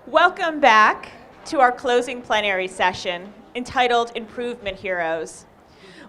Welcome back to our closing plenary session entitled Improvement Heroes.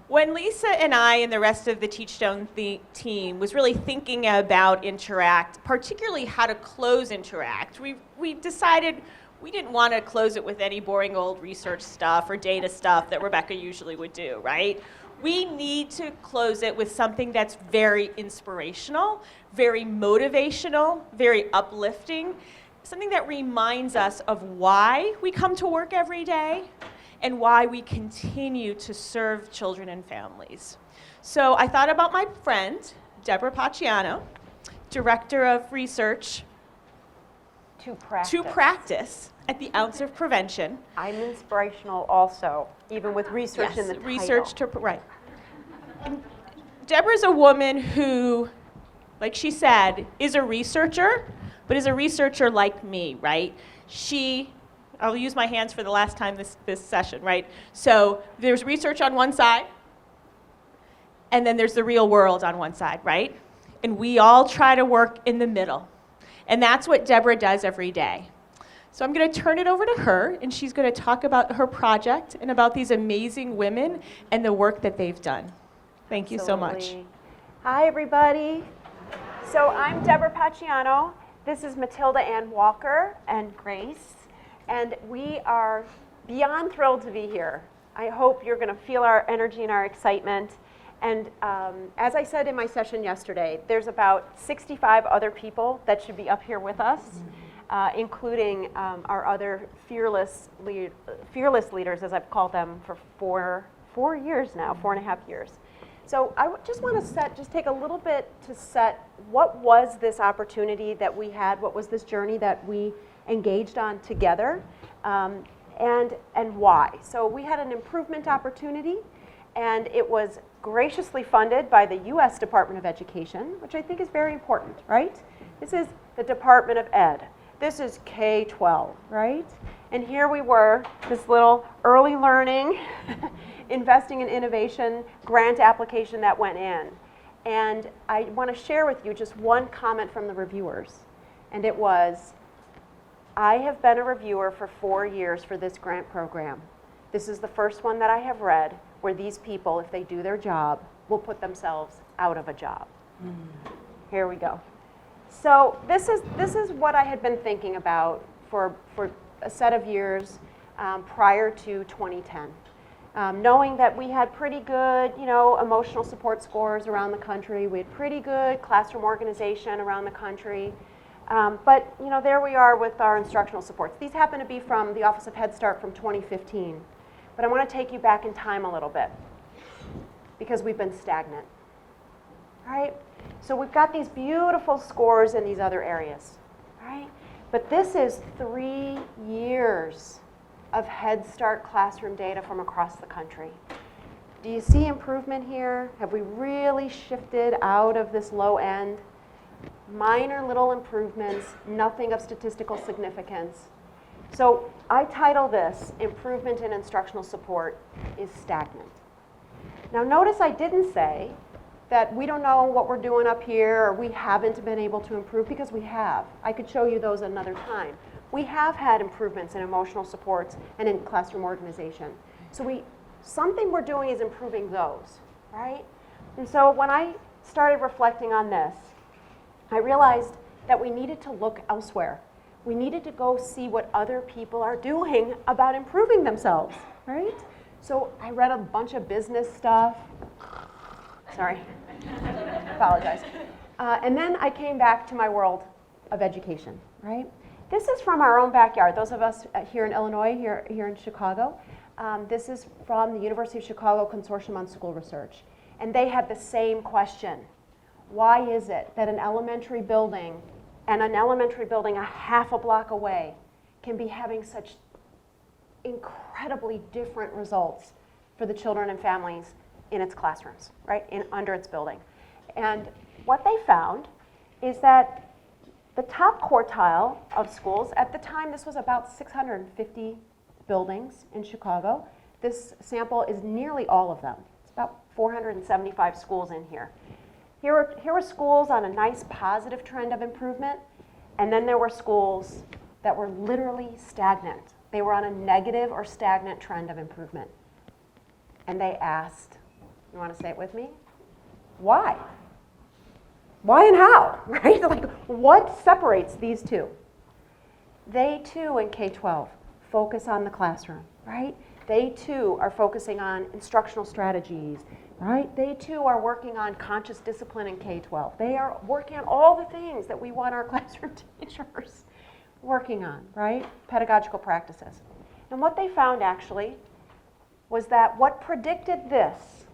When Lisa and I and the rest of the Teachstone team was really thinking about InterAct, particularly how to close InterAct, we decided we didn't want to close it with any boring old research stuff or data stuff that Rebecca usually would do, right? We need to close it with something that's very inspirational, very motivational, very uplifting, something that reminds us of why we come to work every day and why we continue to serve children and families. So I thought about my friend, Debra Pacchiano, Director of Research to practice at the Ounce of Prevention. I'm inspirational also, even with research in the title. Research to, right. And Debra's a woman who, like she said, is a researcher, but is a researcher like me, right? I'll use my hands for the last time this session, right? So there's research on one side, and then there's the real world on one side, right? And we all try to work in the middle. And that's what Debra does every day. So I'm going to turn it over to her, and she's going to talk about her project and about these amazing women and the work that they've done. Thank you so much. Hi, everybody. So I'm Debra Pacchiano. This is Matilda Ann Walker and Grace. And we are beyond thrilled to be here. I hope you're going to feel our energy and our excitement. And as I said in my session yesterday, there's about 65 other people that should be up here with us, including our other fearless leaders, as I've called them for 4 years now, 4.5 years. So I just want to take a little bit to set what was this opportunity that we had, what was this journey that we engaged on together, and why. So we had an improvement opportunity, and it was graciously funded by the U.S. Department of Education, which I think is very important, right? This is the Department of Ed. This is K-12, right? And here we were, this little early learning, investing in innovation grant application that went in. And I want to share with you just one comment from the reviewers. And it was, I have been a reviewer for 4 years for this grant program. This is the first one that I have read where these people, if they do their job, will put themselves out of a job. Here we go. So this is what I had been thinking about for a set of years prior to 2010. Knowing that we had pretty good, emotional support scores around the country, we had pretty good classroom organization around the country, but there we are with our instructional supports. These happen to be from the Office of Head Start from 2015, but I want to take you back in time a little bit because we've been stagnant, right? So we've got these beautiful scores in these other areas, right? But this is 3 years of Head Start classroom data from across the country. Do you see improvement here? Have we really shifted out of this low end? Minor little improvements, nothing of statistical significance. So I title this, Improvement in Instructional Support is Stagnant. Now notice I didn't say that we don't know what we're doing up here or we haven't been able to improve, because we have. I could show you those another time. We have had improvements in emotional supports and in classroom organization. So something we're doing is improving those, right? And so when I started reflecting on this, I realized that we needed to look elsewhere. We needed to go see what other people are doing about improving themselves, right? So I read a bunch of business stuff. Sorry, apologize. And then I came back to my world of education, right? This is from our own backyard. Those of us here in Illinois, here in Chicago, this is from the University of Chicago Consortium on School Research. And they had the same question. Why is it that an elementary building and an elementary building a half a block away can be having such incredibly different results for the children and families in its classrooms, right, under its building? And what they found is that the top quartile of schools, at the time this was about 650 buildings in Chicago. This sample is nearly all of them. It's about 475 schools in here. Here were schools on a nice positive trend of improvement, and then there were schools that were literally stagnant. They were on a negative or stagnant trend of improvement. And they asked, you want to say it with me? Why? Why and how, right? Like, what separates these two? They too, in K-12, focus on the classroom, right? They too are focusing on instructional strategies, right? They too are working on conscious discipline in K-12. They are working on all the things that we want our classroom teachers working on, right? Pedagogical practices. And what they found actually was that what predicted this,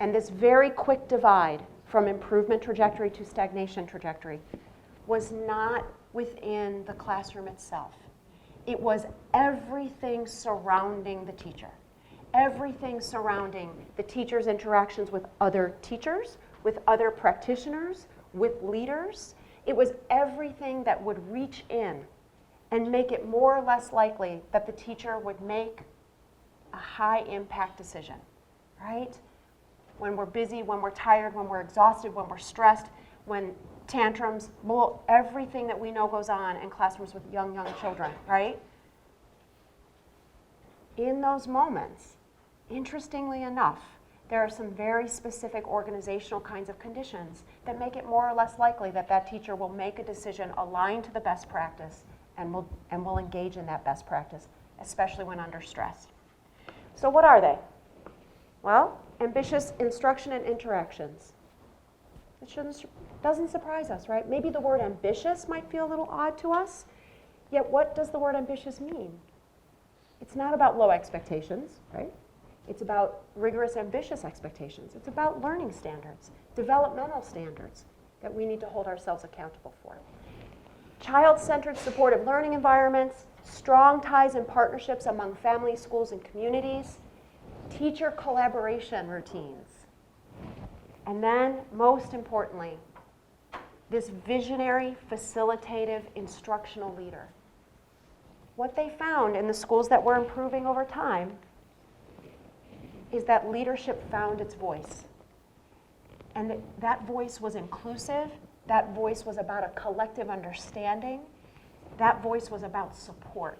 and this very quick divide from improvement trajectory to stagnation trajectory, was not within the classroom itself. It was everything surrounding the teacher. Everything surrounding the teacher's interactions with other teachers, with other practitioners, with leaders. It was everything that would reach in and make it more or less likely that the teacher would make a high impact decision, right? When we're busy, when we're tired, when we're exhausted, when we're stressed, when tantrums, well, everything that we know goes on in classrooms with young children, right? In those moments, interestingly enough, there are some very specific organizational kinds of conditions that make it more or less likely that that teacher will make a decision aligned to the best practice and will engage in that best practice, especially when under stress. So what are they? Well, ambitious instruction and interactions. It doesn't surprise us, right? Maybe the word ambitious might feel a little odd to us, yet what does the word ambitious mean? It's not about low expectations, right? It's about rigorous, ambitious expectations. It's about learning standards, developmental standards that we need to hold ourselves accountable for. Child-centered supportive learning environments, strong ties and partnerships among families, schools, and communities, teacher collaboration routines, and then, most importantly, this visionary, facilitative, instructional leader. What they found in the schools that were improving over time is that leadership found its voice. And that voice was inclusive. That voice was about a collective understanding. That voice was about support.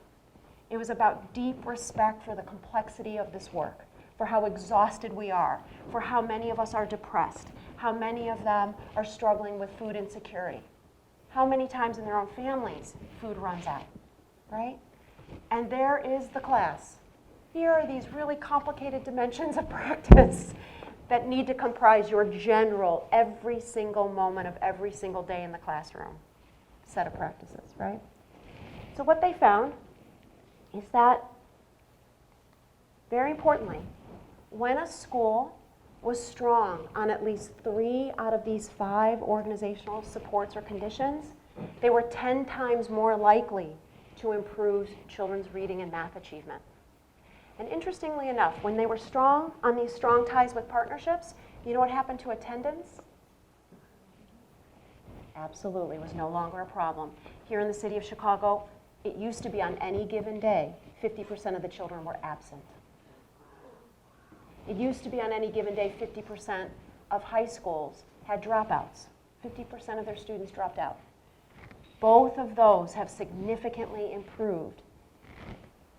It was about deep respect for the complexity of this work, for how exhausted we are, for how many of us are depressed, how many of them are struggling with food insecurity, how many times in their own families food runs out, right? And there is the class. Here are these really complicated dimensions of practice that need to comprise your general, every single moment of every single day in the classroom set of practices, right? So what they found is that, very importantly, when a school was strong on at least 3 out of these 5 organizational supports or conditions, they were 10 times more likely to improve children's reading and math achievement. And interestingly enough, when they were strong on these strong ties with partnerships, you know what happened to attendance? Absolutely, was no longer a problem. Here in the city of Chicago, it used to be on any given day, 50% of the children were absent. It used to be on any given day, 50% of high schools had dropouts. 50% of their students dropped out. Both of those have significantly improved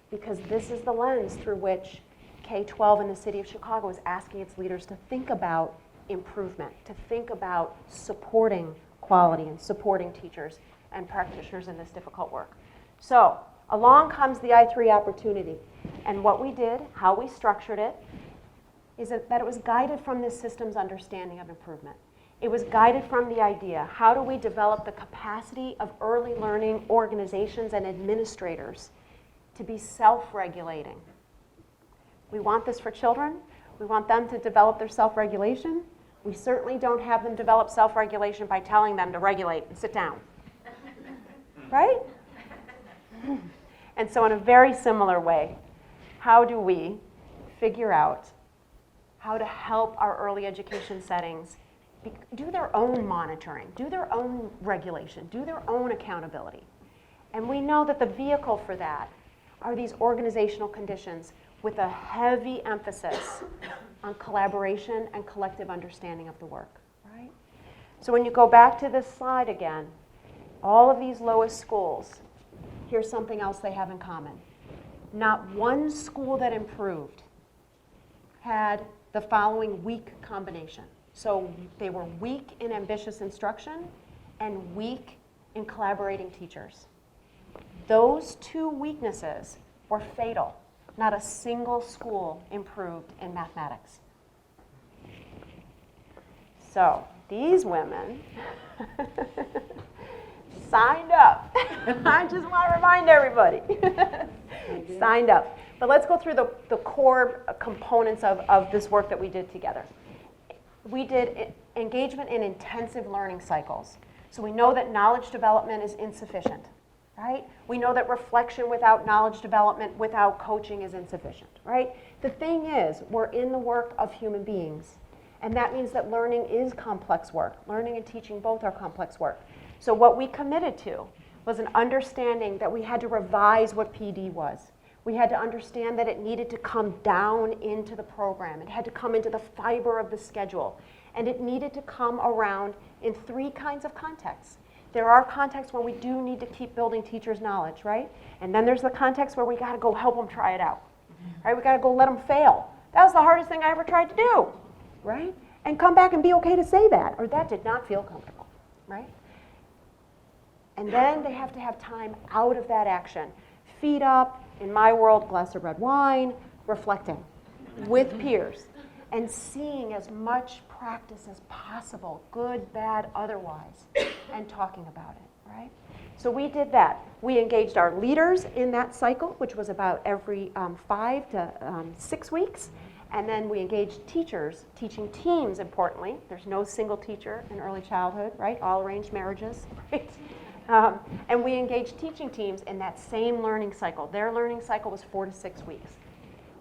because this is the lens through which K-12 in the city of Chicago is asking its leaders to think about improvement, to think about supporting quality and supporting teachers and practitioners in this difficult work. So along comes the I3 opportunity. And what we did, how we structured it, is that it was guided from this system's understanding of improvement. It was guided from the idea, how do we develop the capacity of early learning organizations and administrators to be self-regulating? We want this for children. We want them to develop their self-regulation. We certainly don't have them develop self-regulation by telling them to regulate and sit down. Right? And so in a very similar way, how do we figure out how to help our early education settings do their own monitoring, do their own regulation, do their own accountability? And we know that the vehicle for that are these organizational conditions with a heavy emphasis on collaboration and collective understanding of the work, right? So when you go back to this slide again, all of these lowest schools here's something else they have in common. Not one school that improved had the following weak combination. So they were weak in ambitious instruction and weak in collaborating teachers. Those two weaknesses were fatal. Not a single school improved in mathematics. So these women signed up. I just want to remind everybody. Signed up. But let's go through the core components of this work that we did together. We did engagement in intensive learning cycles. So we know that knowledge development is insufficient, right? We know that reflection without knowledge development, without coaching is insufficient, right? The thing is, we're in the work of human beings. And that means that learning is complex work. Learning and teaching both are complex work. So what we committed to was an understanding that we had to revise what PD was. We had to understand that it needed to come down into the program. It had to come into the fiber of the schedule. And it needed to come around in three kinds of contexts. There are contexts where we do need to keep building teachers' knowledge, right? And then there's the context where we got to go help them try it out, right? We got to go let them fail. That was the hardest thing I ever tried to do, right? And come back and be okay to say that, or that did not feel comfortable, right? And then they have to have time out of that action. Feet up, in my world, glass of red wine, reflecting with peers, and seeing as much practice as possible, good, bad, otherwise, and talking about it, right? So we did that. We engaged our leaders in that cycle, which was about every 5 to 6 weeks. And then we engaged teachers, teaching teams, importantly. There's no single teacher in early childhood, right? All arranged marriages, right? And we engaged teaching teams in that same learning cycle. Their learning cycle was 4 to 6 weeks.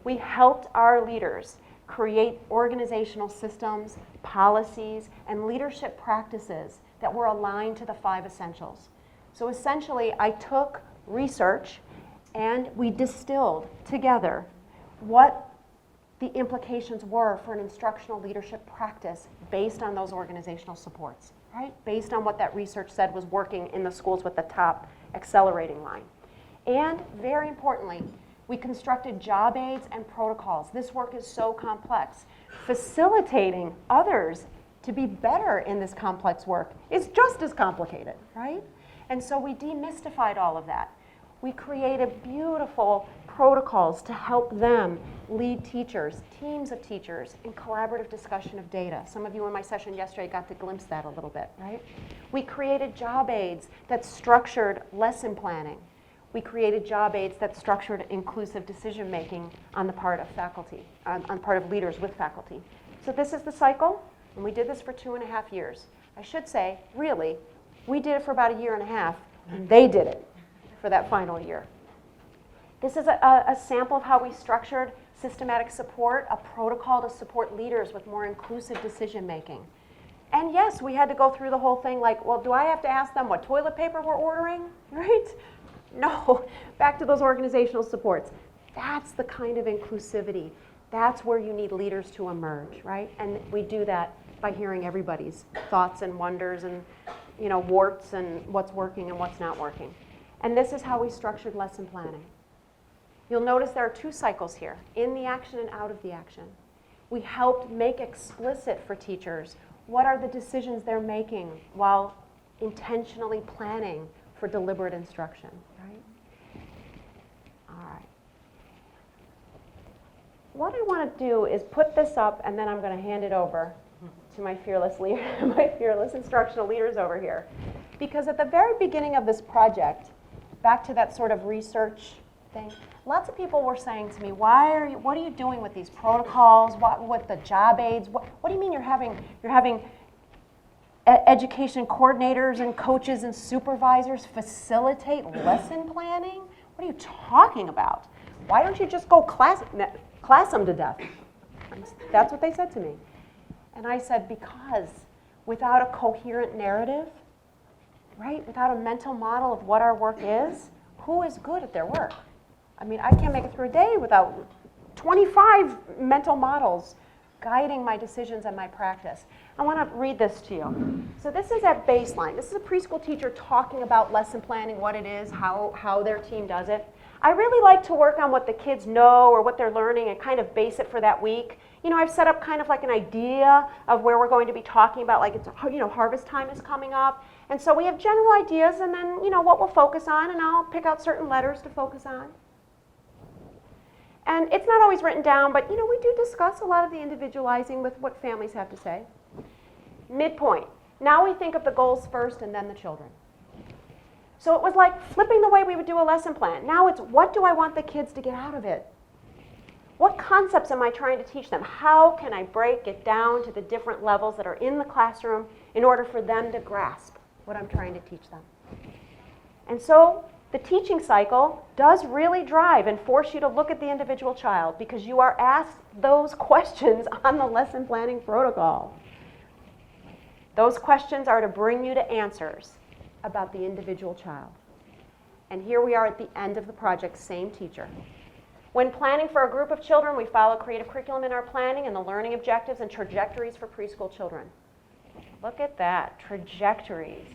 We helped our leaders create organizational systems, policies, and leadership practices that were aligned to the 5 essentials. So essentially, I took research and we distilled together what the implications were for an instructional leadership practice based on those organizational supports, right? Based on what that research said was working in the schools with the top accelerating line. And very importantly, we constructed job aids and protocols. This work is so complex. Facilitating others to be better in this complex work is just as complicated, right? And so we demystified all of that. We created beautiful protocols to help them lead teachers, teams of teachers, in collaborative discussion of data. Some of you in my session yesterday got to glimpse that a little bit, right? We created job aids that structured lesson planning. We created job aids that structured inclusive decision making on the part of faculty, on the part of leaders with faculty. So this is the cycle, and we did this for 2.5 years. I should say, really, we did it for about 1.5 years, and they did it for that final year. This is a sample of how we structured systematic support, a protocol to support leaders with more inclusive decision making. And yes, we had to go through the whole thing like, well, do I have to ask them what toilet paper we're ordering, right? No, back to those organizational supports. That's the kind of inclusivity. That's where you need leaders to emerge, right? And we do that by hearing everybody's thoughts and wonders and, you know, warts and what's working and what's not working. And this is how we structured lesson planning. You'll notice there are 2 cycles here, in the action and out of the action. We helped make explicit for teachers what are the decisions they're making while intentionally planning for deliberate instruction, right? All right. What I want to do is put this up, and then I'm going to hand it over to my fearless leader, my fearless instructional leaders over here. Because at the very beginning of this project, back to that sort of research thing, lots of people were saying to me, what are you doing with these protocols? What with the job aids? What do you mean you're having education coordinators and coaches and supervisors facilitate lesson planning? What are you talking about? Why don't you just go class them to death? That's what they said to me. And I said, because without a coherent narrative, right, without a mental model of what our work is, who is good at their work? I mean, I can't make it through a day without 25 mental models guiding my decisions and my practice. I want to read this to you. So this is at baseline. This is a preschool teacher talking about lesson planning, what it is, how their team does it. I really like to work on what the kids know or what they're learning and kind of base it for that week. You know, I've set up kind of like an idea of where we're going to be talking about, like it's, you know, harvest time is coming up. And so we have general ideas and then, you know, what we'll focus on, and I'll pick out certain letters to focus on. And it's not always written down, but, you know, we do discuss a lot of the individualizing with what families have to say. Midpoint. Now we think of the goals first and then the children. So it was like flipping the way we would do a lesson plan. Now it's, what do I want the kids to get out of it? What concepts am I trying to teach them? How can I break it down to the different levels that are in the classroom in order for them to grasp what I'm trying to teach them? And so the teaching cycle does really drive and force you to look at the individual child, because you are asked those questions on the lesson planning protocol. Those questions are to bring you to answers about the individual child. And here we are at the end of the project, same teacher. When planning for a group of children, we follow creative curriculum in our planning and the learning objectives and trajectories for preschool children. Look at that, trajectories.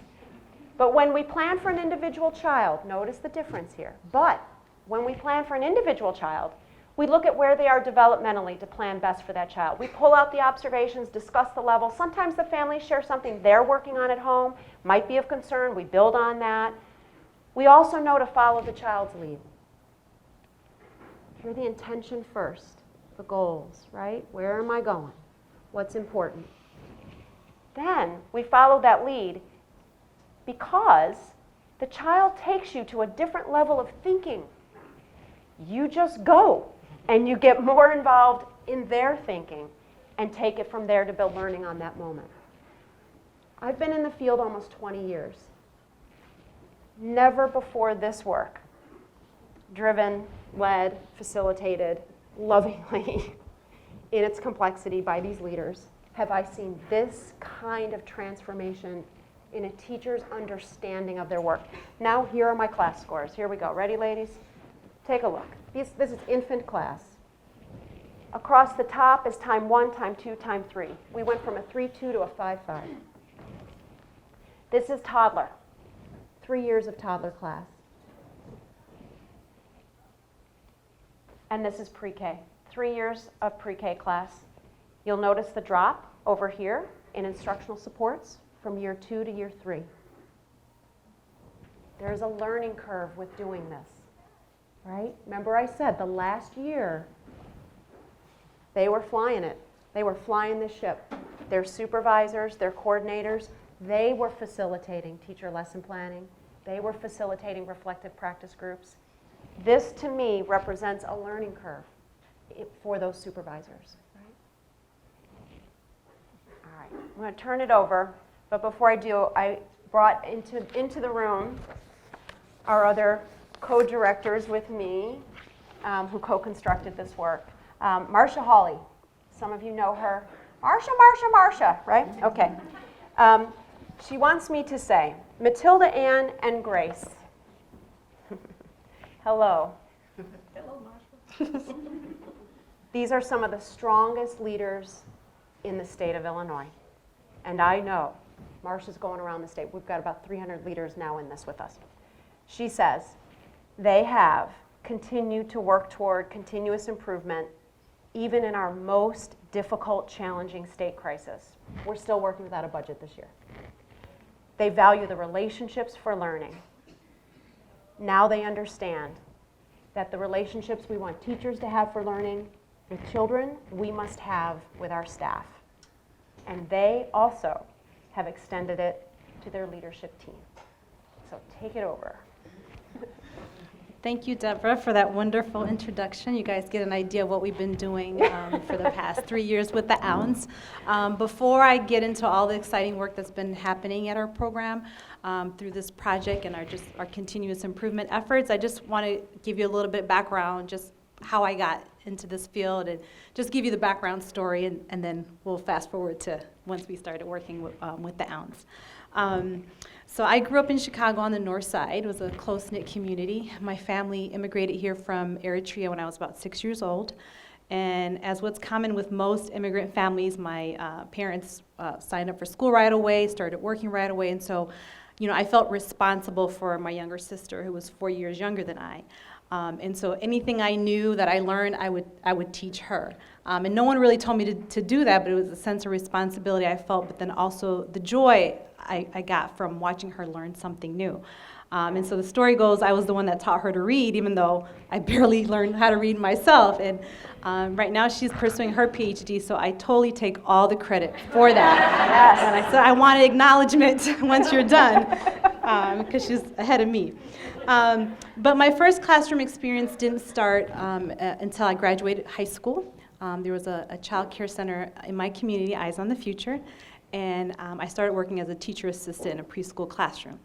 But when we plan for an individual child, notice the difference here. But when we plan for an individual child, we look at where they are developmentally to plan best for that child. We pull out the observations, discuss the levels. Sometimes the families share something they're working on at home, might be of concern. We build on that. We also know to follow the child's lead. Hear the intention first, the goals, right? Where am I going? What's important? Then we follow that lead because the child takes you to a different level of thinking. You just go and you get more involved in their thinking and take it from there to build learning on that moment. I've been in the field almost 20 years. Never before this work, driven, led, facilitated, lovingly in its complexity by these leaders, have I seen this kind of transformation in a teacher's understanding of their work. Now here are my class scores. Here we go. Ready, ladies? Take a look. This is infant class. Across the top is time 1, time 2, time 3. We went from a 3.2 to a 5.5. This is toddler. 3 years of toddler class. And this is pre-K. 3 years of pre-K class. You'll notice the drop over here in instructional supports from year 2 to year 3. There's a learning curve with doing this, right? Remember I said the last year, they were flying it. They were flying the ship. Their supervisors, their coordinators, they were facilitating teacher lesson planning. They were facilitating reflective practice groups. This, to me, represents a learning curve for those supervisors. Right? All right, I'm going to turn it over, but before I do, I brought into the room our other co-directors with me who co-constructed this work. Marcia Holly, some of you know her. Marcia, right? Okay. She wants me to say, Matilda Ann and Grace. Hello. Hello, Marcia. These are some of the strongest leaders in the state of Illinois. And I know, Marcia's going around the state. We've got about 300 leaders now in this with us. She says they have continued to work toward continuous improvement even in our most difficult, challenging state crisis. We're still working without a budget this year. They value the relationships for learning. Now they understand that the relationships we want teachers to have for learning with children, we must have with our staff. And they also have extended it to their leadership team. So take it over. Thank you, Debra, for that wonderful introduction. You guys get an idea of what we've been doing for the past 3 years with the OUNS. Before I get into all the exciting work that's been happening at our program through this project and our continuous improvement efforts, I just want to give you a little bit background, just how I got into this field, and just give you the background story, and then we'll fast forward to once we started working with the OUNS. So I grew up in Chicago on the north side. It was a close-knit community. My family immigrated here from Eritrea when I was about 6 years old. And as what's common with most immigrant families, my parents signed up for school right away, started working right away, and so, I felt responsible for my younger sister, who was 4 years younger than I. And so anything I knew that I learned, I would teach her. And no one really told me to do that, but it was a sense of responsibility I felt, but then also the joy I got from watching her learn something new. And so the story goes, I was the one that taught her to read, even though I barely learned how to read myself. And right now she's pursuing her PhD, so I totally take all the credit for that. Yes. And I said, I wanted acknowledgement once you're done, because she's ahead of me. But my first classroom experience didn't start until I graduated high school. There was a child care center in my community, Eyes on the Future, and I started working as a teacher assistant in a preschool classroom.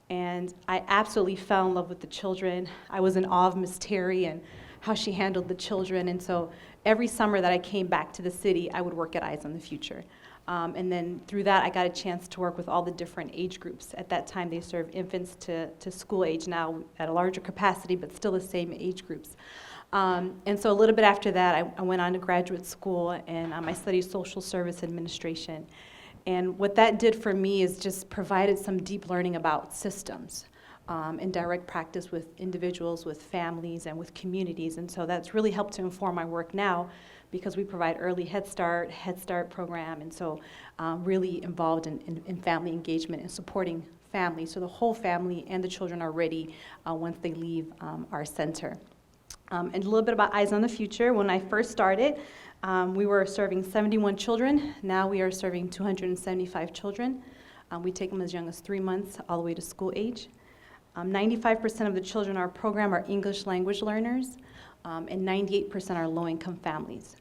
And I absolutely fell in love with the children. I was in awe of Miss Terry and how she handled the children. And so every summer that I came back to the city, I would work at Eyes on the Future. And then through that, I got a chance to work with all the different age groups. At that time, they served infants to school age, now at a larger capacity, but still the same age groups. And so a little bit after that, I went on to graduate school, and I studied social service administration. And what that did for me is just provided some deep learning about systems and direct practice with individuals, with families, and with communities. And so that's really helped to inform my work now, because we provide early Head Start program, and so really involved in family engagement and supporting families. So the whole family and the children are ready once they leave our center. And a little bit about Eyes on the Future. When I first started, we were serving 71 children. Now we are serving 275 children. We take them as young as 3 months all the way to school age. 95% of the children in our program are English language learners, and 98% are low-income families.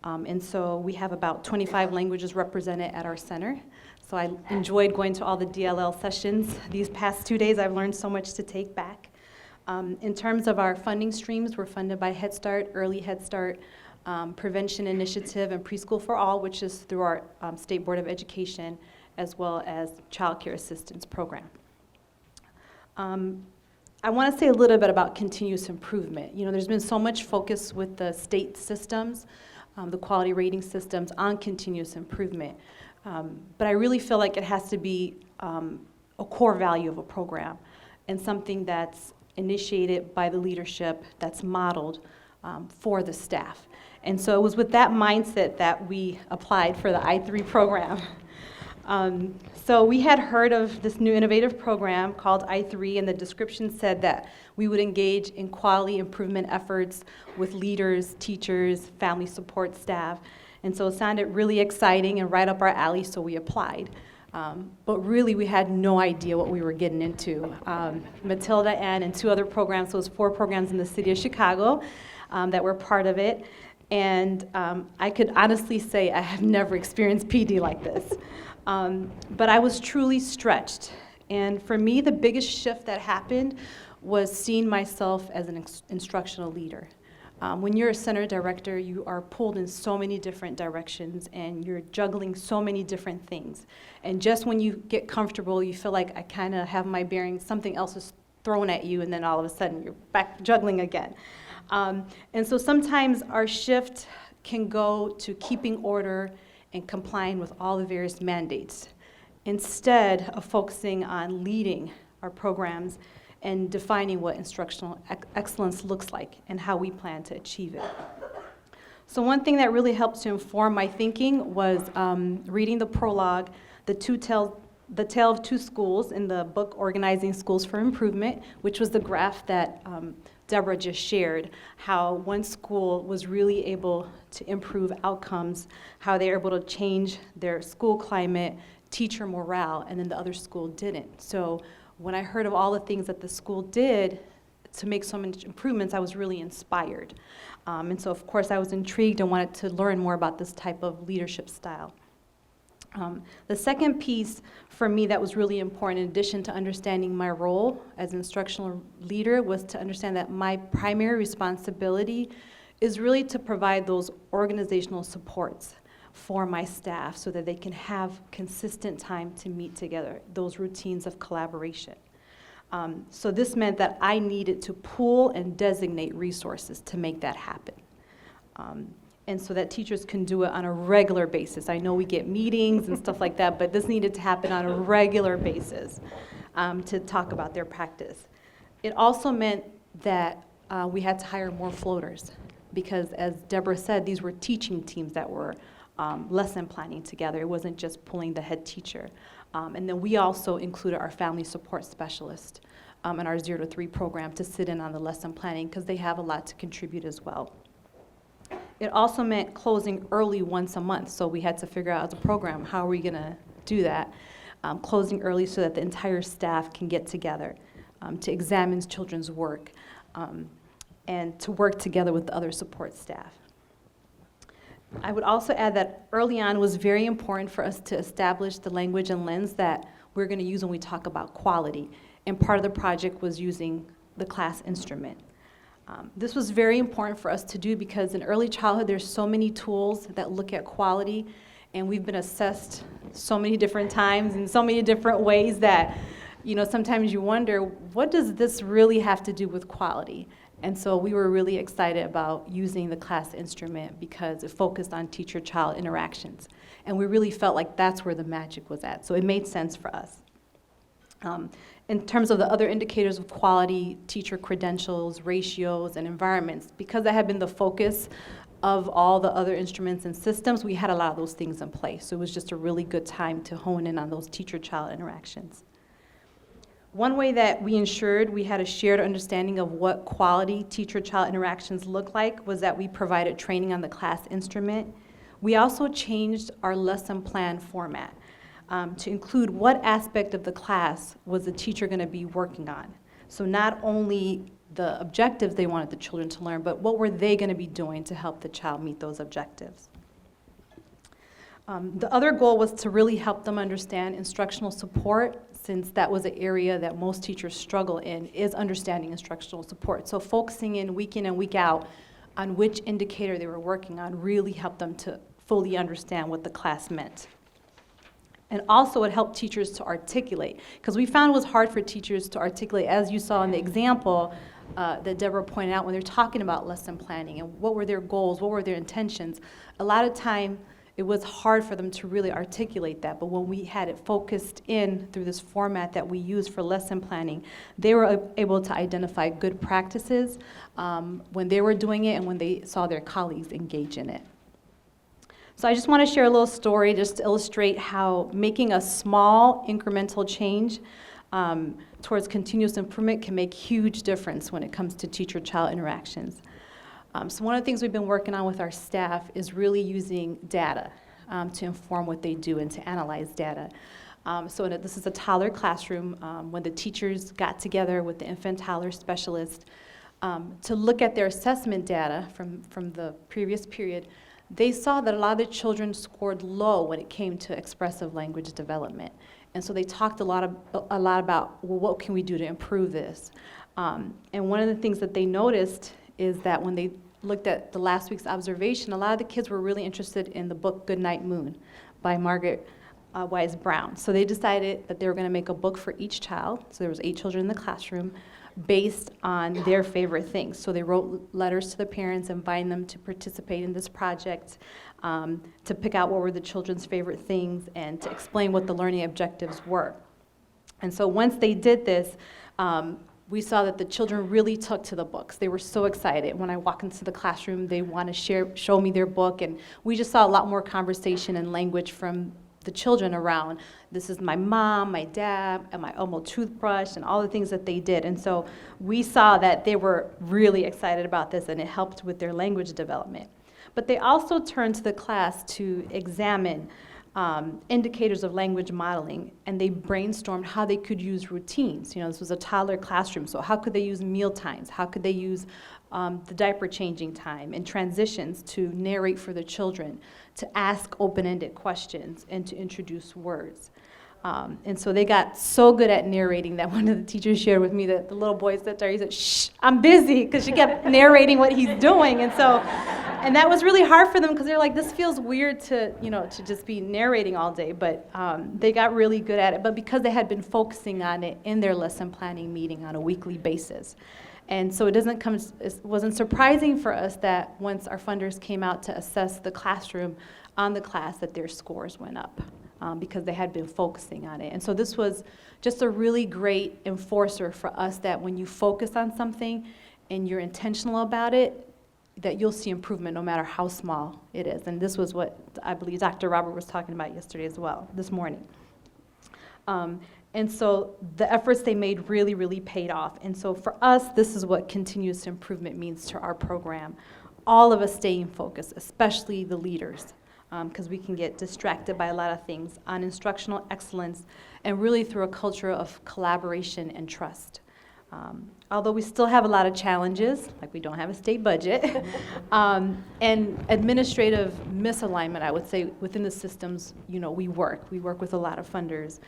And so we have about 25 languages represented at our center. So I enjoyed going to all the DLL sessions. These past 2 days, I've learned so much to take back. In terms of our funding streams, we're funded by Head Start, Early Head Start, Prevention Initiative, and Preschool for All, which is through our State Board of Education, as well as Child Care Assistance Program. I want to say a little bit about continuous improvement. There's been so much focus with the state systems, the quality rating systems, on continuous improvement. But I really feel like it has to be a core value of a program, and something that's initiated by the leadership, that's modeled for the staff. And so it was with that mindset that we applied for the I3 program. So we had heard of this new innovative program called I3, and the description said that we would engage in quality improvement efforts with leaders, teachers, family support staff. And so it sounded really exciting and right up our alley, so we applied. But really, we had no idea what we were getting into. Matilda Ann and 2 other programs, so it was 4 programs in the city of Chicago that were part of it. And I could honestly say I have never experienced PD like this. But I was truly stretched. And for me, the biggest shift that happened was seeing myself as an instructional leader. When you're a center director, you are pulled in so many different directions, and you're juggling so many different things. And just when you get comfortable, you feel like I kind of have my bearings, something else is thrown at you, and then all of a sudden you're back juggling again. And so sometimes our shift can go to keeping order and complying with all the various mandates, instead of focusing on leading our programs and defining what instructional excellence looks like and how we plan to achieve it. So one thing that really helped to inform my thinking was reading the prologue, The Tale of Two Schools, in the book Organizing Schools for Improvement, which was the graph that Debra just shared, how one school was really able to improve outcomes, how they were able to change their school climate, teacher morale, and then the other school didn't. So when I heard of all the things that the school did to make so many improvements, I was really inspired. And so, of course, I was intrigued and wanted to learn more about this type of leadership style. The second piece for me that was really important, in addition to understanding my role as an instructional leader, was to understand that my primary responsibility is really to provide those organizational supports for my staff so that they can have consistent time to meet together, those routines of collaboration. So this meant that I needed to pool and designate resources to make that happen. and so that teachers can do it on a regular basis. I know we get meetings and stuff like that, but this needed to happen on a regular basis to talk about their practice. It also meant that we had to hire more floaters because, as Debra said, these were teaching teams that were lesson planning together. It wasn't just pulling the head teacher. And then we also included our family support specialist in our 0 to 3 program to sit in on the lesson planning because they have a lot to contribute as well. It also meant closing early once a month, so we had to figure out as a program how are we going to do that, closing early so that the entire staff can get together to examine children's work and to work together with the other support staff. I would also add that early on it was very important for us to establish the language and lens that we're going to use when we talk about quality, and part of the project was using the class instrument. This was very important for us to do because in early childhood there's so many tools that look at quality, and we've been assessed so many different times in so many different ways that, you know, sometimes you wonder, what does this really have to do with quality? And so we were really excited about using the class instrument because it focused on teacher-child interactions, and we really felt like that's where the magic was at, so it made sense for us. In terms of the other indicators of quality, teacher credentials, ratios, and environments, because that had been the focus of all the other instruments and systems, we had a lot of those things in place. So it was just a really good time to hone in on those teacher-child interactions. One way that we ensured we had a shared understanding of what quality teacher-child interactions look like was that we provided training on the class instrument. We also changed our lesson plan format to include what aspect of the class was the teacher going to be working on. So not only the objectives they wanted the children to learn, but what were they going to be doing to help the child meet those objectives. The other goal was to really help them understand instructional support, since that was an area that most teachers struggle in, is understanding instructional support. So focusing in and week out on which indicator they were working on really helped them to fully understand what the class meant. And also it helped teachers to articulate, because we found it was hard for teachers to articulate, as you saw in the example that Debra pointed out when they're talking about lesson planning and what were their goals, what were their intentions. A lot of time it was hard for them to really articulate that, but when we had it focused in through this format that we use for lesson planning, they were able to identify good practices when they were doing it and when they saw their colleagues engage in it. So I just want to share a little story just to illustrate how making a small incremental change towards continuous improvement can make huge difference when it comes to teacher-child interactions. So one of the things we've been working on with our staff is really using data to inform what they do and to analyze data. This is a toddler classroom when the teachers got together with the infant toddler specialist to look at their assessment data from the previous period. They saw that a lot of the children scored low when it came to expressive language development. And so they talked a lot about, well, what can we do to improve this? And one of the things that they noticed is that when they looked at the last week's observation, a lot of the kids were really interested in the book Goodnight Moon by Margaret Wise Brown. So they decided that they were going to make a book for each child. So there was 8 children in the classroom, based on their favorite things. So they wrote letters to the parents inviting them to participate in this project, to pick out what were the children's favorite things and to explain what the learning objectives were. And so once they did this, we saw that the children really took to the books. They were so excited. When I walk into the classroom, they want to show me their book, and we just saw a lot more conversation and language from the children around, this is my mom, my dad, and my Elmo toothbrush, and all the things that they did. And so we saw that they were really excited about this, and it helped with their language development. But they also turned to the class to examine indicators of language modeling, and they brainstormed how they could use routines. You know, this was a toddler classroom, so how could they use meal times? How could they use the diaper changing time and transitions to narrate for the children, to ask open-ended questions, and to introduce words. And so they got so good at narrating that one of the teachers shared with me that the little boy sat there, he said, "Shh, I'm busy," because she kept narrating what he's doing. And that was really hard for them because they're like, this feels weird to just be narrating all day, but they got really good at it. But because they had been focusing on it in their lesson planning meeting on a weekly basis. And so it wasn't surprising for us that once our funders came out to assess the classroom on the class, that their scores went up because they had been focusing on it. And so this was just a really great enforcer for us that when you focus on something and you're intentional about it, that you'll see improvement no matter how small it is. And this was what I believe Dr. Robert was talking about yesterday as well, this morning. And so the efforts they made really, really paid off. And so for us, this is what continuous improvement means to our program. All of us staying focused, especially the leaders, because we can get distracted by a lot of things on instructional excellence and really through a culture of collaboration and trust. Although we still have a lot of challenges, like we don't have a state budget, and administrative misalignment, I would say, within the systems, we work with a lot of funders.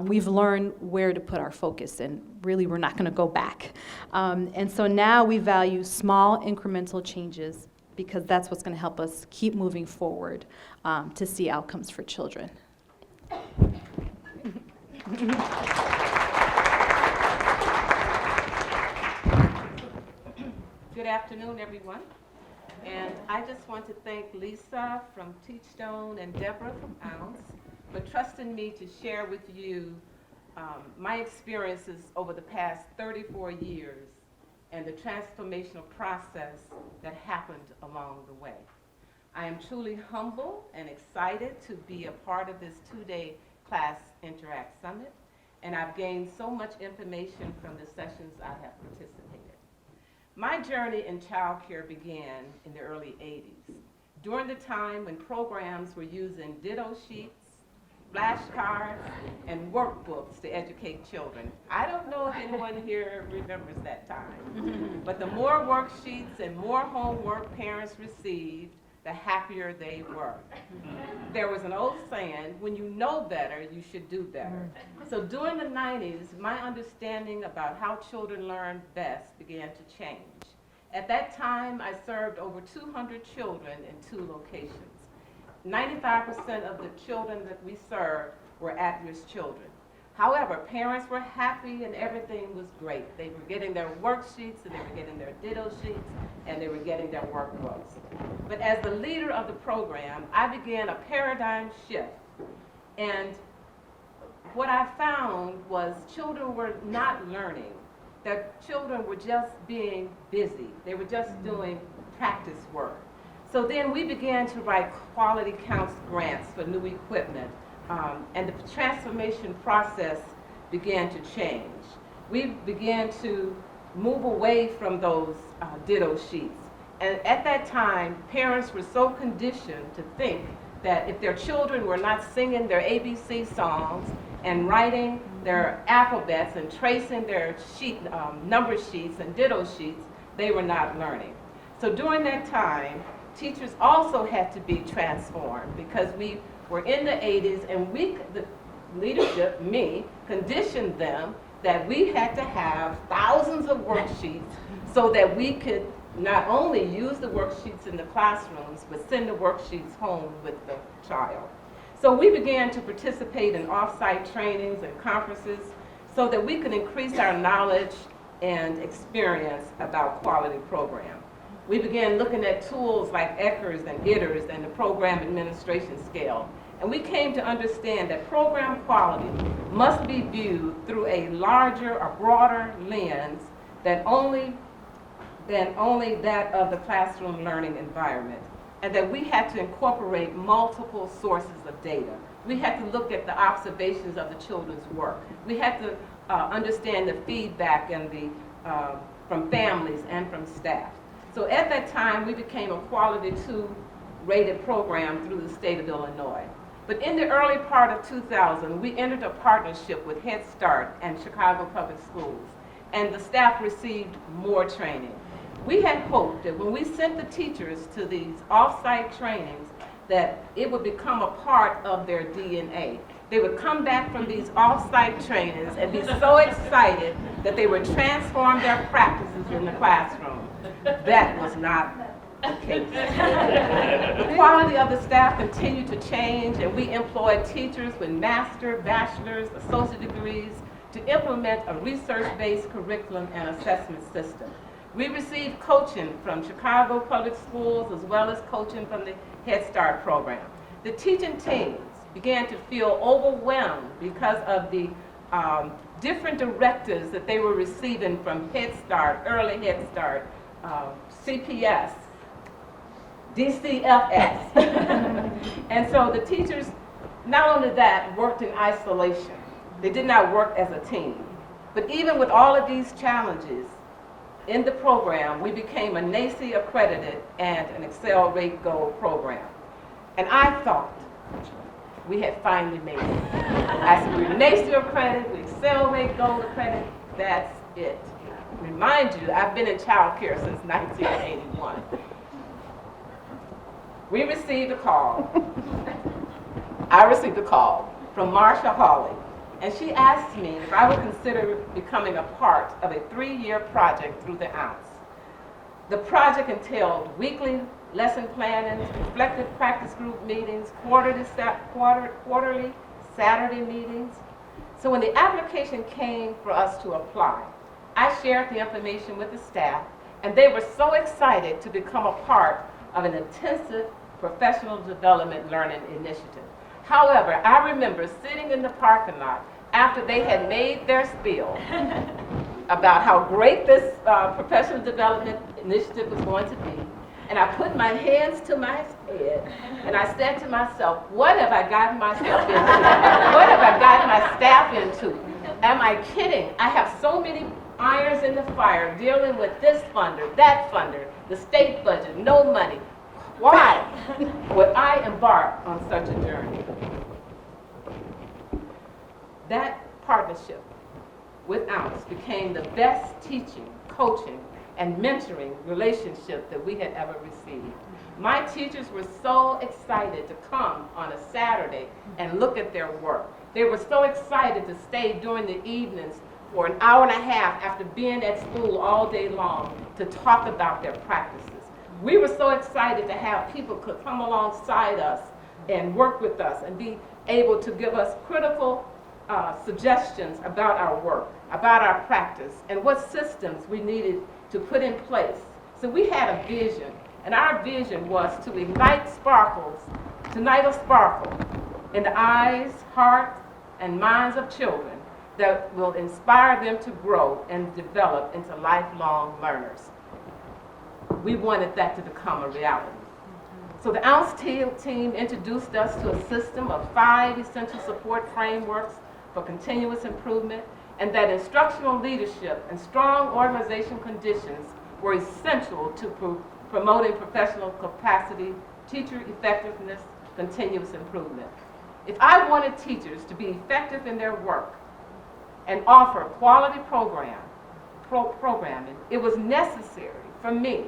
We've learned where to put our focus, and really we're not going to go back. And so now we value small incremental changes because that's what's going to help us keep moving forward to see outcomes for children. Good afternoon, everyone. And I just want to thank Lisa from Teachstone and Debra from Ounce for trusting me to share with you my experiences over the past 34 years and the transformational process that happened along the way. I am truly humble and excited to be a part of this two-day Class Interact Summit, and I've gained so much information from the sessions I have participated. My journey in childcare began in the early 80s, during the time when programs were using ditto sheets, flashcards, and workbooks to educate children. I don't know if anyone here remembers that time, but the more worksheets and more homework parents received, the happier they were. There was an old saying, when you know better, you should do better. So during the 90s, my understanding about how children learn best began to change. At that time, I served over 200 children in 2 locations. 95% of the children that we served were at-risk children. However, parents were happy and everything was great. They were getting their worksheets and they were getting their ditto sheets and they were getting their workbooks. But as the leader of the program, I began a paradigm shift. And what I found was children were not learning. That children were just being busy. They were just doing practice work. So then we began to write quality counts grants for new equipment. And the transformation process began to change. We began to move away from those ditto sheets. And at that time, parents were so conditioned to think that if their children were not singing their ABC songs and writing their alphabets and tracing their number sheets and ditto sheets, they were not learning. So during that time, teachers also had to be transformed because we were in the 80s and the leadership, me, conditioned them that we had to have thousands of worksheets so that we could not only use the worksheets in the classrooms, but send the worksheets home with the child. So we began to participate in off-site trainings and conferences so that we could increase our knowledge and experience about quality program. We began looking at tools like ECHRs and ITERs and the program administration scale. And we came to understand that program quality must be viewed through a larger or broader lens than only that of the classroom learning environment. And that we had to incorporate multiple sources of data. We had to look at the observations of the children's work. We had to understand the feedback and from families and from staff. So at that time, we became a Quality 2 rated program through the state of Illinois. But in the early part of 2000, we entered a partnership with Head Start and Chicago Public Schools, and the staff received more training. We had hoped that when we sent the teachers to these off-site trainings, that it would become a part of their DNA. They would come back from these off-site trainings and be so excited that they would transform their practices in the classroom. That was not the case. The quality of the staff continued to change, and we employed teachers with master, bachelor's, associate degrees to implement a research-based curriculum and assessment system. We received coaching from Chicago Public Schools as well as coaching from the Head Start program. The teaching teams began to feel overwhelmed because of the different directives that they were receiving from Head Start, Early Head Start, CPS, DCFS. And so the teachers, not only that, worked in isolation. They did not work as a team. But even with all of these challenges in the program, we became a NACE accredited and an Accelerate Gold program. And I thought we had finally made it. I said, we're NACE accredited, we Accelerate Gold accredited, that's it. Remind you, I've been in child care since 1981. We received a call. I received a call from Marcia Holly, and she asked me if I would consider becoming a part of a 3-year project through the ounce. The project entailed weekly lesson planning, reflective practice group meetings, quarterly Saturday meetings. So when the application came for us to apply, I shared the information with the staff, and they were so excited to become a part of an intensive professional development learning initiative. However, I remember sitting in the parking lot after they had made their spiel about how great this professional development initiative was going to be, and I put my hands to my head, and I said to myself, what have I gotten myself into? What have I gotten my staff into? Am I kidding? I have so many irons in the fire dealing with this funder, that funder, the state budget, no money. Why would I embark on such a journey? That partnership with OUNCE became the best teaching, coaching, and mentoring relationship that we had ever received. My teachers were so excited to come on a Saturday and look at their work. They were so excited to stay during the evenings for an hour and a half after being at school all day long to talk about their practices. We were so excited to have people could come alongside us and work with us and be able to give us critical suggestions about our work, about our practice, and what systems we needed to put in place. So we had a vision, and our vision was to ignite a sparkle in the eyes, hearts, and minds of children that will inspire them to grow and develop into lifelong learners. We wanted that to become a reality. So the OUNCE team introduced us to a system of 5 essential support frameworks for continuous improvement, and that instructional leadership and strong organization conditions were essential to promoting professional capacity, teacher effectiveness, continuous improvement. If I wanted teachers to be effective in their work and offer quality programming, it was necessary for me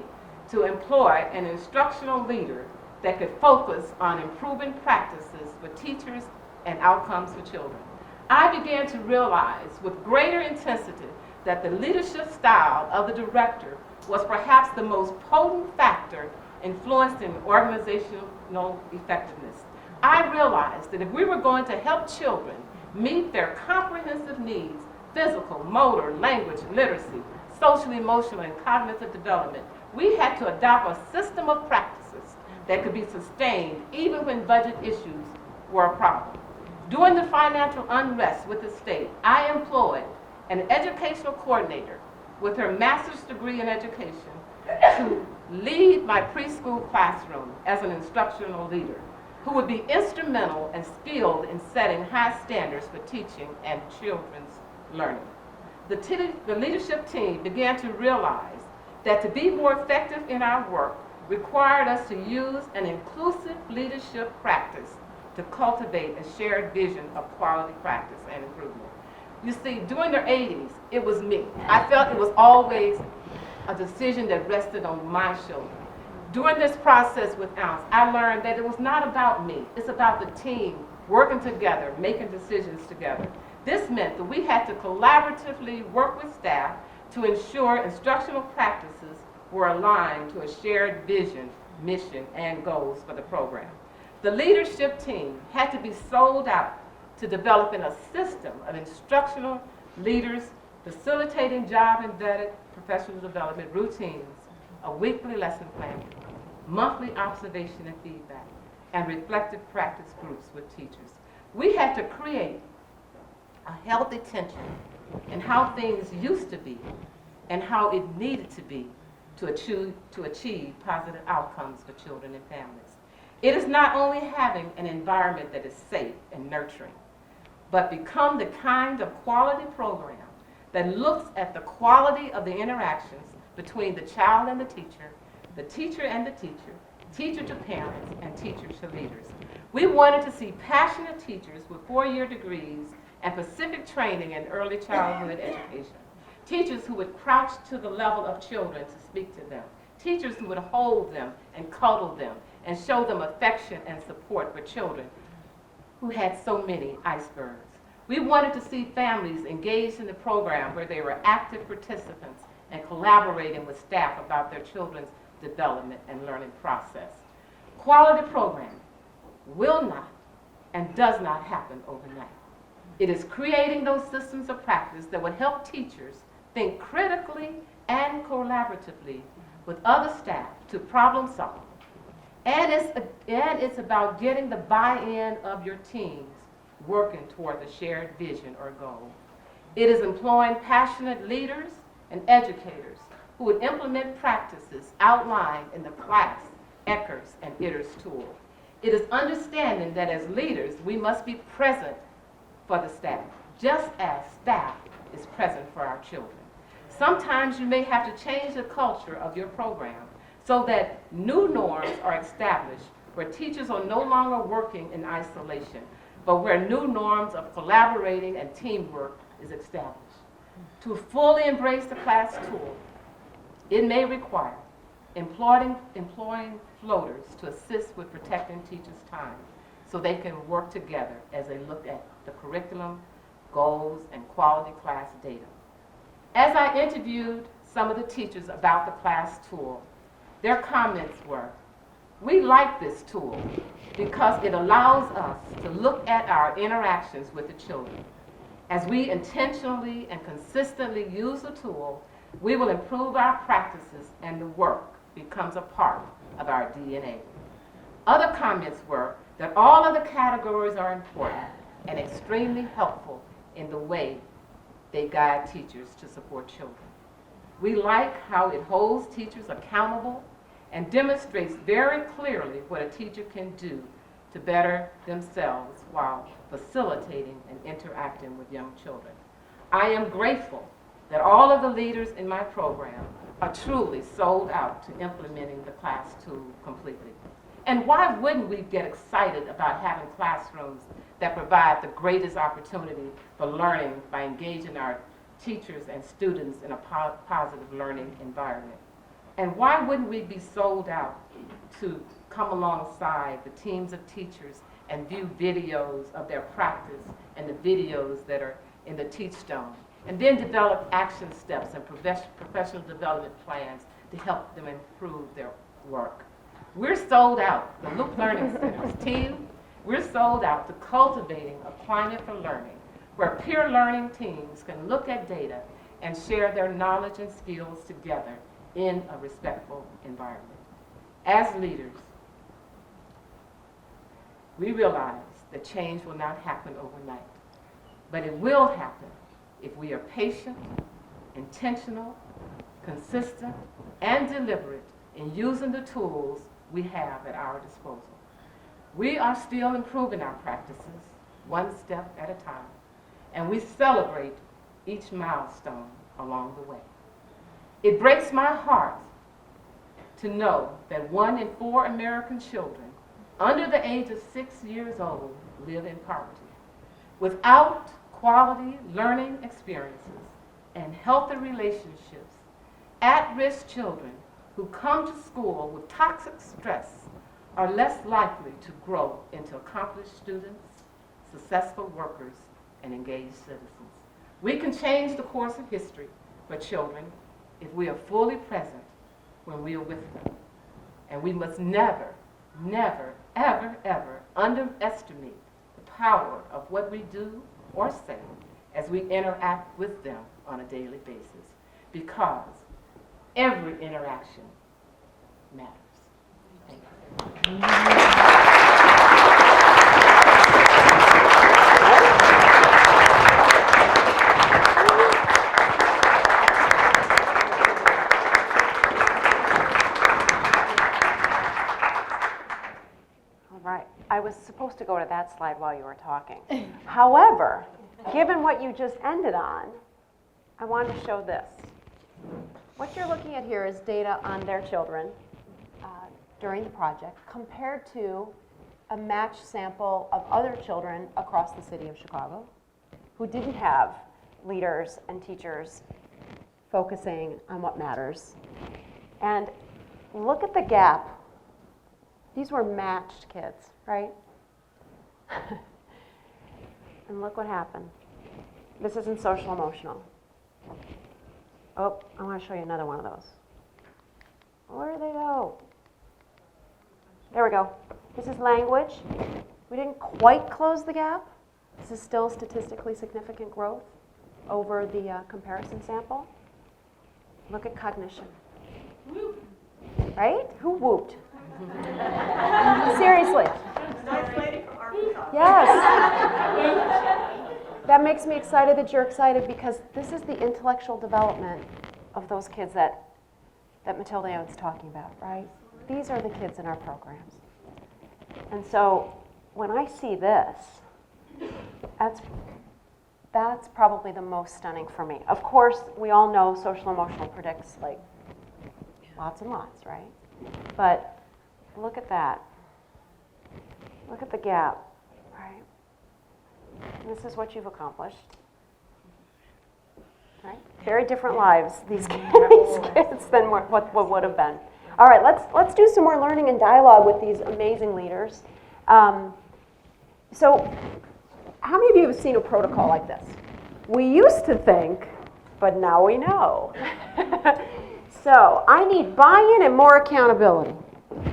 to employ an instructional leader that could focus on improving practices for teachers and outcomes for children. I began to realize with greater intensity that the leadership style of the director was perhaps the most potent factor influencing organizational effectiveness. I realized that if we were going to help children meet their comprehensive needs, physical, motor, language, literacy, social, emotional, and cognitive development, we had to adopt a system of practices that could be sustained even when budget issues were a problem. During the financial unrest with the state, I employed an educational coordinator with her master's degree in education to lead my preschool classroom as an instructional leader who would be instrumental and skilled in setting high standards for teaching and children's learning. The leadership team began to realize that to be more effective in our work required us to use an inclusive leadership practice to cultivate a shared vision of quality practice and improvement. You see, during the 80s, it was me. I felt it was always a decision that rested on my shoulders. During this process with OUNCE, I learned that it was not about me. It's about the team working together, making decisions together. This meant that we had to collaboratively work with staff to ensure instructional practices were aligned to a shared vision, mission, and goals for the program. The leadership team had to be sold out to developing a system of instructional leaders, facilitating job-embedded professional development routines, a weekly lesson plan, monthly observation and feedback, and reflective practice groups with teachers. We had to create a healthy tension in how things used to be and how it needed to be to achieve positive outcomes for children and families. It is not only having an environment that is safe and nurturing, but become the kind of quality program that looks at the quality of the interactions between the child and the teacher and the teacher, teacher to parents, and teacher to leaders. We wanted to see passionate teachers with 4-year degrees and specific training in early childhood education. Teachers who would crouch to the level of children to speak to them. Teachers who would hold them and cuddle them and show them affection and support for children who had so many icebergs. We wanted to see families engaged in the program where they were active participants and collaborating with staff about their children's development and learning process. Quality programming will not and does not happen overnight. It is creating those systems of practice that would help teachers think critically and collaboratively with other staff to problem solve. And it's about getting the buy-in of your teams working toward a shared vision or goal. It is employing passionate leaders and educators who would implement practices outlined in the class, Eckers, and ITER's tool. It is understanding that as leaders, we must be present for the staff, just as staff is present for our children. Sometimes you may have to change the culture of your program so that new norms are established where teachers are no longer working in isolation, but where new norms of collaborating and teamwork is established. To fully embrace the class tool, it may require employing floaters to assist with protecting teachers' time so they can work together as they look at the curriculum, goals, and quality class data. As I interviewed some of the teachers about the class tool, their comments were, "We like this tool because it allows us to look at our interactions with the children. As we intentionally and consistently use the tool, we will improve our practices and the work becomes a part of our DNA." Other comments were that all of the categories are important and extremely helpful in the way they guide teachers to support children. We like how it holds teachers accountable and demonstrates very clearly what a teacher can do to better themselves while facilitating and interacting with young children. I am grateful that all of the leaders in my program are truly sold out to implementing the class tool completely. And why wouldn't we get excited about having classrooms that provide the greatest opportunity for learning by engaging our teachers and students in a positive learning environment? And why wouldn't we be sold out to come alongside the teams of teachers and view videos of their practice and the videos that are in the Teachstone, and then develop action steps and professional development plans to help them improve their work? We're sold out, the Loop Learning Center's team, we're sold out to cultivating a climate for learning where peer learning teams can look at data and share their knowledge and skills together in a respectful environment. As leaders, we realize that change will not happen overnight, but it will happen if we are patient, intentional, consistent, and deliberate in using the tools we have at our disposal. We are still improving our practices, one step at a time, and we celebrate each milestone along the way. It breaks my heart to know that 1 in 4 American children under the age of 6 years old live in poverty. Without quality learning experiences and healthy relationships, at-risk children who come to school with toxic stress are less likely to grow into accomplished students, successful workers, and engaged citizens. We can change the course of history for children if we are fully present when we are with them. And we must never, never, ever, ever underestimate the power of what we do or say as we interact with them on a daily basis, because every interaction matters. Thank you. All right. I was supposed to go to that slide while you were talking. However, given what you just ended on, I wanted to show this. What you're looking at here is data on their children during the project compared to a matched sample of other children across the city of Chicago who didn't have leaders and teachers focusing on what matters. And look at the gap. These were matched kids, right? And look what happened. This isn't social emotional. Oh, I want to show you another one of those. Where do they go? There we go. This is language. We didn't quite close the gap. This is still statistically significant growth over the comparison sample. Look at cognition. Right? Who whooped? Seriously. Nice lady from Arkansas. Yes. That makes me excited that you're excited, because this is the intellectual development of those kids that Matilda Ann was talking about, right? These are the kids in our programs. And so when I see this, that's probably the most stunning for me. Of course, we all know social emotional predicts like lots and lots, right? But look at that. Look at the gap, right? And this is what you've accomplished. Right? Very different lives, these kids than what would have been. All right, let's do some more learning and dialogue with these amazing leaders. So how many of you have seen a protocol like this? We used to think, but now we know. So I need buy-in and more accountability.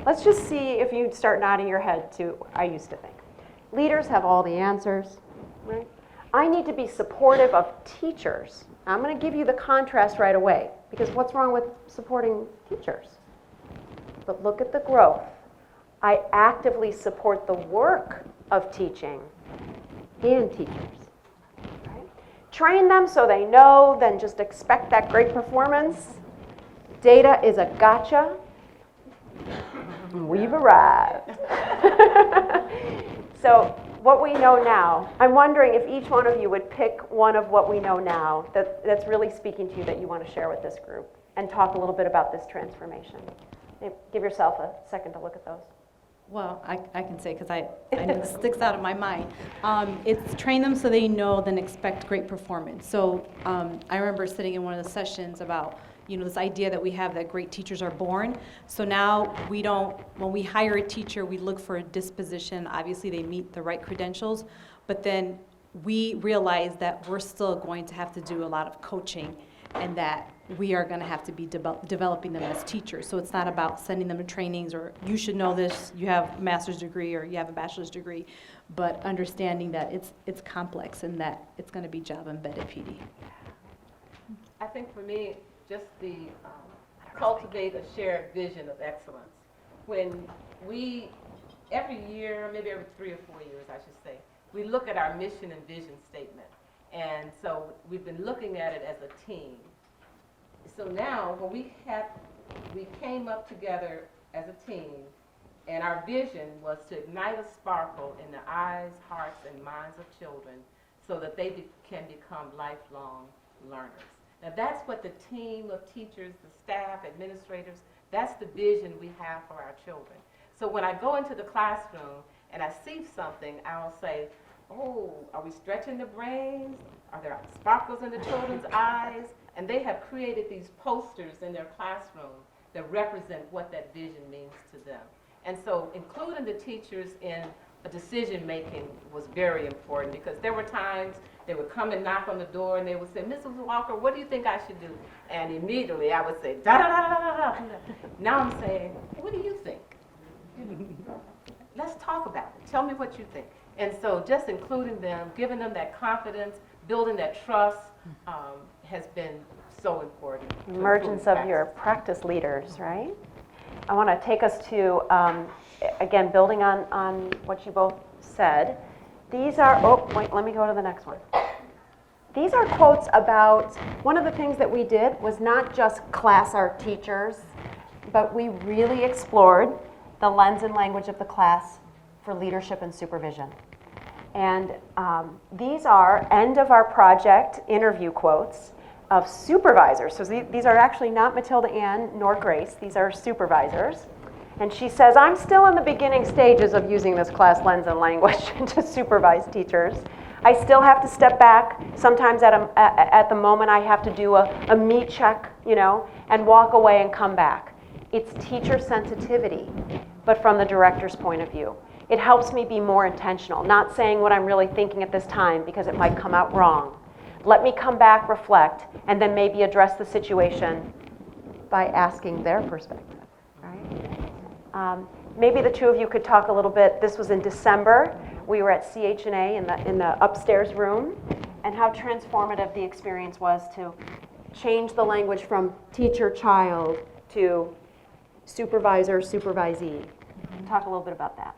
Let's just see if you start nodding your head to I used to think. Leaders have all the answers, right? I need to be supportive of teachers. I'm going to give you the contrast right away, because what's wrong with supporting teachers? But look at the growth. I actively support the work of teaching and teachers. Right? Train them so they know, then just expect that great performance. Data is a gotcha. We've arrived. So what we know now, I'm wondering if each one of you would pick one of what we know now that's really speaking to you that you want to share with this group, and talk a little bit about this transformation. Give yourself a second to look at those. Well, I can say, because I know it sticks out of my mind. It's train them so they know, then expect great performance. So I remember sitting in one of the sessions about, this idea that we have that great teachers are born. So now when we hire a teacher, we look for a disposition. Obviously, they meet the right credentials, but then we realize that we're still going to have to do a lot of coaching, and that we are going to have to be developing them as teachers. So it's not about sending them to trainings or you should know this, you have a master's degree or you have a bachelor's degree, but understanding that it's complex and that it's going to be job embedded PD. I think for me, just the cultivate a shared vision of excellence. When we, every year, maybe every 3 or 4 years, I should say, we look at our mission and vision statement. And so we've been looking at it as a team. So now, when we came up together as a team, and our vision was to ignite a sparkle in the eyes, hearts, and minds of children so that they can become lifelong learners. Now that's what the team of teachers, the staff, administrators, that's the vision we have for our children. So when I go into the classroom and I see something, I'll say, oh, are we stretching the brains? Are there sparkles in the children's eyes? And they have created these posters in their classroom that represent what that vision means to them. And so including the teachers in a decision making was very important, because there were times they would come and knock on the door and they would say, Mrs. Walker, what do you think I should do? And immediately I would say, da da da da da da. Now I'm saying, what do you think? Let's talk about it. Tell me what you think. And so just including them, giving them that confidence, building that trust has been so important. to Emergence improve of your practice. practice leaders, right? I want to take us to, again, building on what you both said. These are, oh, wait, let me go to the next one. These are quotes about, one of the things that we did was not just class our teachers, but we really explored the lens and language of the class for leadership and supervision. And these are end of our project interview quotes of supervisors. So these are actually not Matilda Ann nor Grace, these are supervisors. And she says, I'm still in the beginning stages of using this class lens and language to supervise teachers. I still have to step back. Sometimes at the moment I have to do a me check, and walk away and come back. It's teacher sensitivity, but from the director's point of view. It helps me be more intentional, not saying what I'm really thinking at this time because it might come out wrong. Let me come back, reflect, and then maybe address the situation by asking their perspective, right? Maybe the two of you could talk a little bit. This was in December. We were at CH&A in the upstairs room, and how transformative the experience was to change the language from teacher-child to supervisor-supervisee. Talk a little bit about that.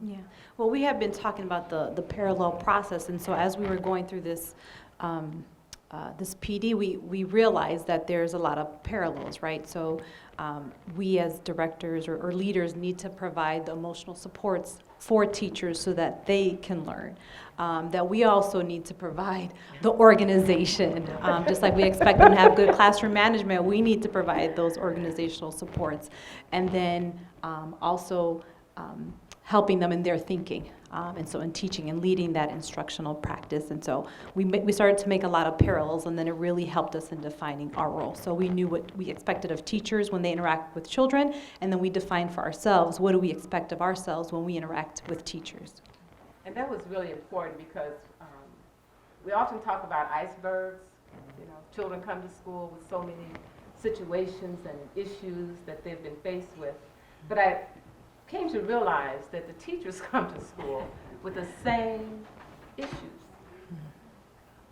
Yeah, well, we have been talking about the parallel process, and so as we were going through this this PD, we realized that there's a lot of parallels, right? So we as directors or leaders need to provide the emotional supports for teachers so that they can learn. That we also need to provide the organization. Just like we expect them to have good classroom management, we need to provide those organizational supports. And then also helping them in their thinking. And so in teaching and leading that instructional practice. And so we started to make a lot of parallels, and then it really helped us in defining our role. So we knew what we expected of teachers when they interact with children, and then we defined for ourselves, what do we expect of ourselves when we interact with teachers. And that was really important because we often talk about icebergs. Children come to school with so many situations and issues that they've been faced with. But I came to realize that the teachers come to school with the same issues.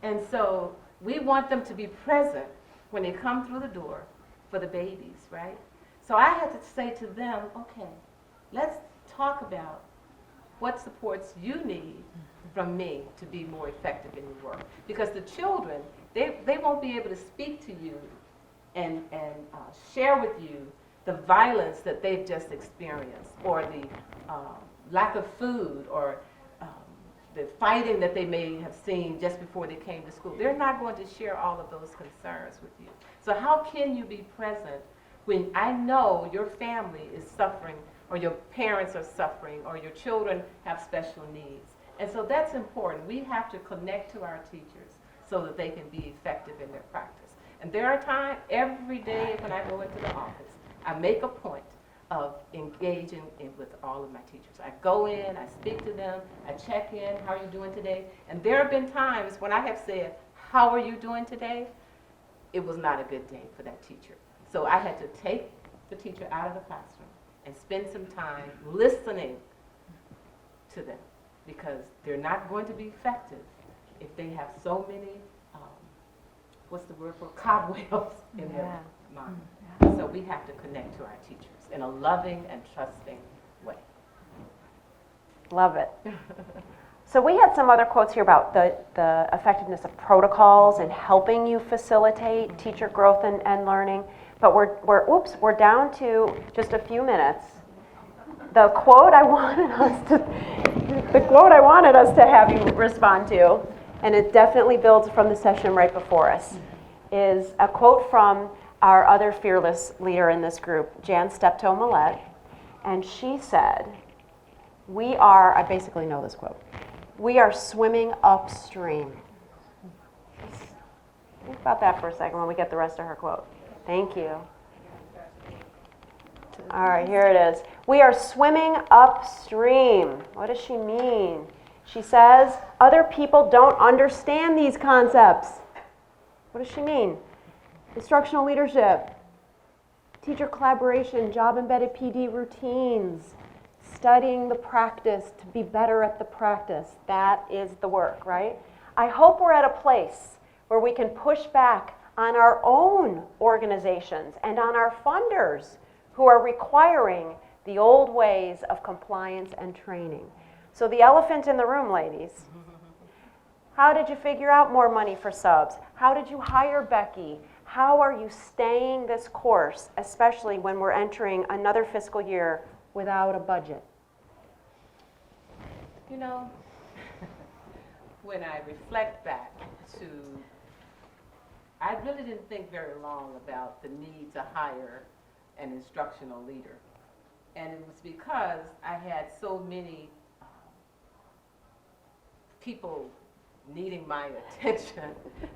And so we want them to be present when they come through the door for the babies, right? So I had to say to them, okay, let's talk about what supports you need from me to be more effective in your work. Because the children, they won't be able to speak to you and share with you the violence that they've just experienced, or the lack of food, or the fighting that they may have seen just before they came to school. They're not going to share all of those concerns with you. So how can you be present when I know your family is suffering, or your parents are suffering, or your children have special needs? And so that's important. We have to connect to our teachers so that they can be effective in their practice. And there are times every day when I go into the office, I make a point of engaging with all of my teachers. I go in, I speak to them, I check in, how are you doing today? And there have been times when I have said, how are you doing today? It was not a good day for that teacher. So I had to take the teacher out of the classroom and spend some time listening to them, because they're not going to be effective if they have so many, what's the word for, cobwebs in their mind. So we have to connect to our teachers in a loving and trusting way. Love it. So we had some other quotes here about the effectiveness of protocols and helping you facilitate teacher growth and learning. But we're down to just a few minutes. The quote I wanted us to have you respond to, and it definitely builds from the session right before us, is a quote from our other fearless leader in this group, Jan Steptoe-Millette, and she said, I basically know this quote, we are swimming upstream. Think about that for a second when we get the rest of her quote. Thank you. All right, here it is. We are swimming upstream. What does she mean? She says, other people don't understand these concepts. What does she mean? Instructional leadership, teacher collaboration, job-embedded PD routines, studying the practice to be better at the practice. That is the work, right? I hope we're at a place where we can push back on our own organizations and on our funders who are requiring the old ways of compliance and training. So the elephant in the room, ladies. How did you figure out more money for subs? How did you hire Becky? How are you staying this course, especially when we're entering another fiscal year without a budget? You know, when I reflect back to, I really didn't think very long about the need to hire an instructional leader. And it was because I had so many people needing my attention,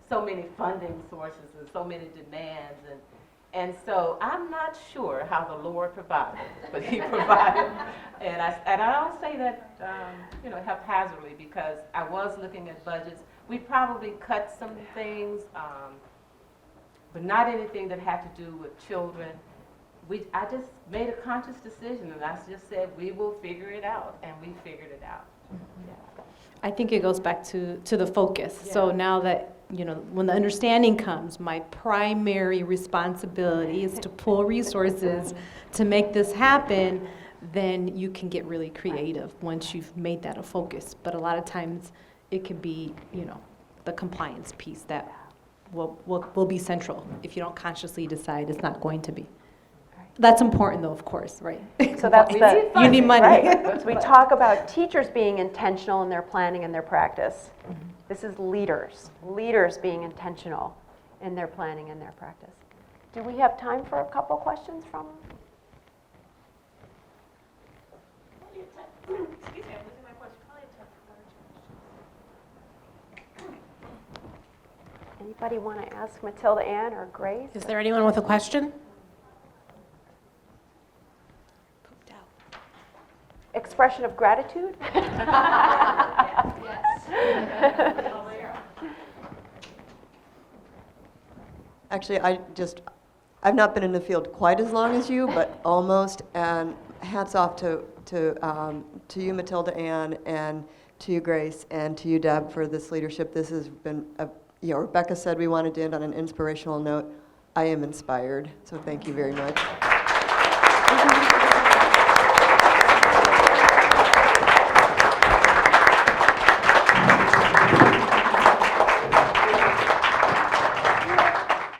so many funding sources and so many demands, and so I'm not sure how the Lord provided, but He provided, and I don't say that haphazardly, because I was looking at budgets. We probably cut some things, but not anything that had to do with children. I just made a conscious decision, and I just said we will figure it out, and we figured it out. Yeah. I think it goes back to the focus. Yeah. So now that, when the understanding comes, my primary responsibility is to pull resources to make this happen, then you can get really creative once you've made that a focus. But a lot of times it could be, the compliance piece that will be central if you don't consciously decide it's not going to be. That's important, though, of course, right? So that's You need money. Right. So we talk about teachers being intentional in their planning and their practice. Mm-hmm. This is leaders being intentional in their planning and their practice. Do we have time for a couple questions from? Excuse me, I'm losing my voice. Probably have time for one or two. Anybody want to ask Matilda Ann or Grace? Is there anyone with a question? Expression of gratitude? Actually, I've not been in the field quite as long as you, but almost, and hats off to you, Matilda Ann, and to you, Grace, and to you, Deb, for this leadership. This has been, Rebecca said we wanted to end on an inspirational note. I am inspired, so thank you very much.